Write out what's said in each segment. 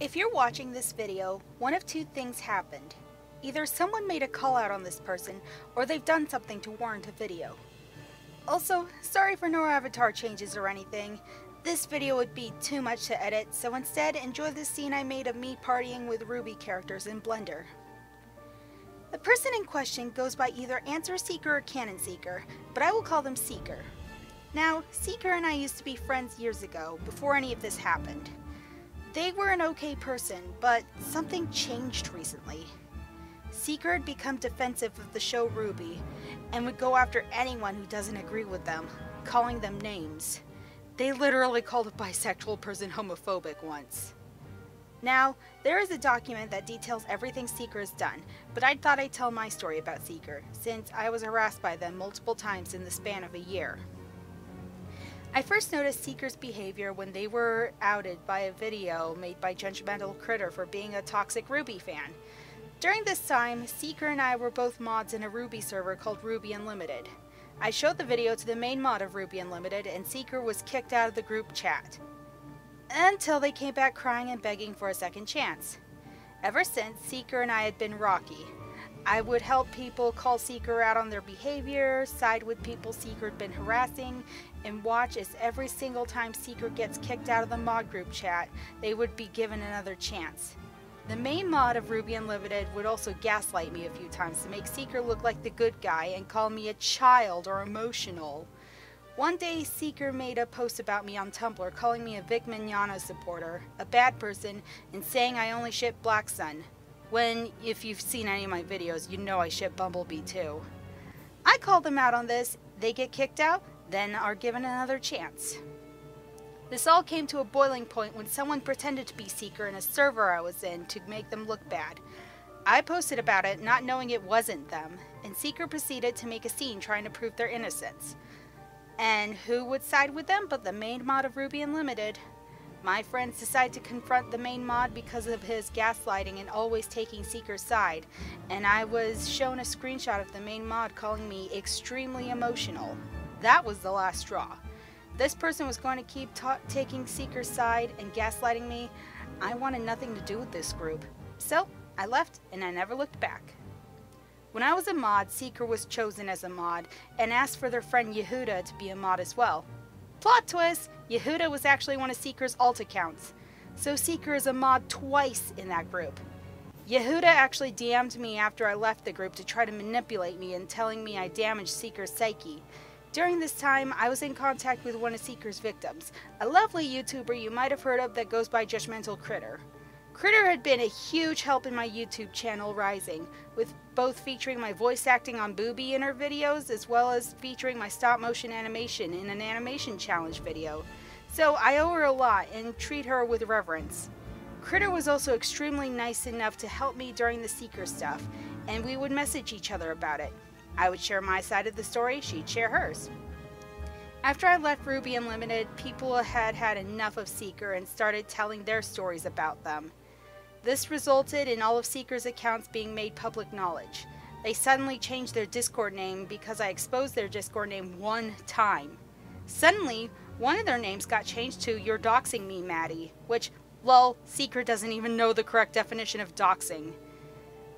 If you're watching this video, one of two things happened. Either someone made a call out on this person, or they've done something to warrant a video. Also, sorry for no avatar changes or anything. This video would be too much to edit, so instead enjoy the scene I made of me partying with RWBY characters in Blender. The person in question goes by either Answer Seeker or Canon Seeker, but I will call them Seeker. Now, Seeker and I used to be friends years ago, before any of this happened. They were an okay person, but something changed recently. Seeker had become defensive of the show RWBY, and would go after anyone who doesn't agree with them, calling them names. They literally called a bisexual person homophobic once. Now, there is a document that details everything Seeker has done, but I thought I'd tell my story about Seeker, since I was harassed by them multiple times in the span of a year. I first noticed Seeker's behavior when they were outed by a video made by Judgmental Critter for being a toxic RWBY fan. During this time, Seeker and I were both mods in a RWBY server called RWBY Unlimited. I showed the video to the main mod of RWBY Unlimited, and Seeker was kicked out of the group chat. Until they came back crying and begging for a second chance. Ever since, Seeker and I had been rocky. I would help people call Seeker out on their behavior, side with people Seeker had been harassing, and watch as every single time Seeker gets kicked out of the mod group chat, they would be given another chance. The main mod of RWBY Unlimited would also gaslight me a few times to make Seeker look like the good guy and call me a child or emotional. One day, Seeker made a post about me on Tumblr calling me a Vic Mignogna supporter, a bad person, and saying I only ship Black Sun. When, if you've seen any of my videos, you know I ship Bumblebee too. I called them out on this, they get kicked out, then are given another chance. This all came to a boiling point when someone pretended to be Seeker in a server I was in to make them look bad. I posted about it, not knowing it wasn't them, and Seeker proceeded to make a scene trying to prove their innocence. And who would side with them but the main mod of RWBY Unlimited? My friends decided to confront the main mod because of his gaslighting and always taking Seeker's side, and I was shown a screenshot of the main mod calling me extremely emotional. That was the last straw. This person was going to keep taking Seeker's side and gaslighting me. I wanted nothing to do with this group. So, I left and I never looked back. When I was a mod, Seeker was chosen as a mod and asked for their friend Yehuda to be a mod as well. Plot twist! Yehuda was actually one of Seeker's alt accounts, so Seeker is a mod twice in that group. Yehuda actually DM'd me after I left the group to try to manipulate me and telling me I damaged Seeker's psyche. During this time, I was in contact with one of Seeker's victims, a lovely YouTuber you might have heard of that goes by Judgmental Critter. Critter had been a huge help in my YouTube channel rising, with both featuring my voice acting on Booby in her videos, as well as featuring my stop motion animation in an animation challenge video. So I owe her a lot and treat her with reverence. Critter was also extremely nice enough to help me during the Seeker stuff, and we would message each other about it. I would share my side of the story, she'd share hers. After I left RWBY Unlimited, people had had enough of Seeker and started telling their stories about them. This resulted in all of Seeker's accounts being made public knowledge. They suddenly changed their Discord name because I exposed their Discord name one time. Suddenly, one of their names got changed to "You're doxing me, Maddie," which, lol, Seeker doesn't even know the correct definition of doxing.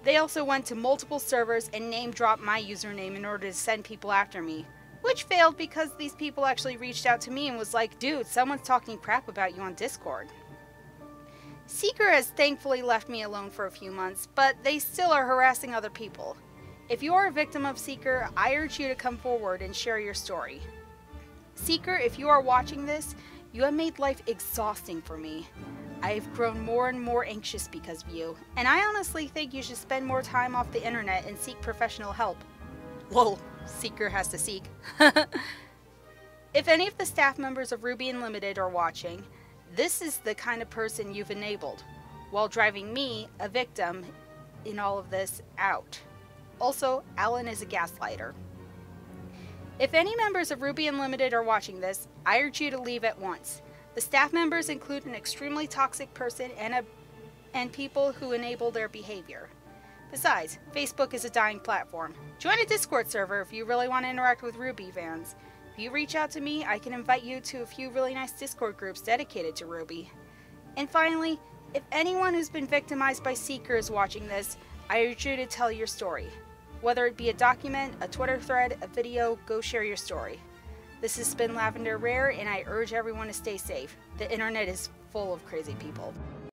They also went to multiple servers and name-dropped my username in order to send people after me, which failed because these people actually reached out to me and was like, dude, someone's talking crap about you on Discord. Seeker has thankfully left me alone for a few months, but they still are harassing other people. If you are a victim of Seeker, I urge you to come forward and share your story. Seeker, if you are watching this, you have made life exhausting for me. I have grown more and more anxious because of you, and I honestly think you should spend more time off the internet and seek professional help. Lol, Seeker has to seek. If any of the staff members of RWBY Unlimited are watching, this is the kind of person you've enabled, while driving me, a victim, in all of this, out. Also, Alan is a gaslighter. If any members of RWBY Unlimited are watching this, I urge you to leave at once. The staff members include an extremely toxic person and people who enable their behavior. Besides, Facebook is a dying platform. Join a Discord server if you really want to interact with RWBY fans. If you reach out to me, I can invite you to a few really nice Discord groups dedicated to RWBY. And finally, If anyone who's been victimized by Seeker is watching this, I urge you to tell your story. Whether it be a document, a Twitter thread, a video, go share your story. This has been Lavender Rare, and I urge everyone to stay safe. The internet is full of crazy people.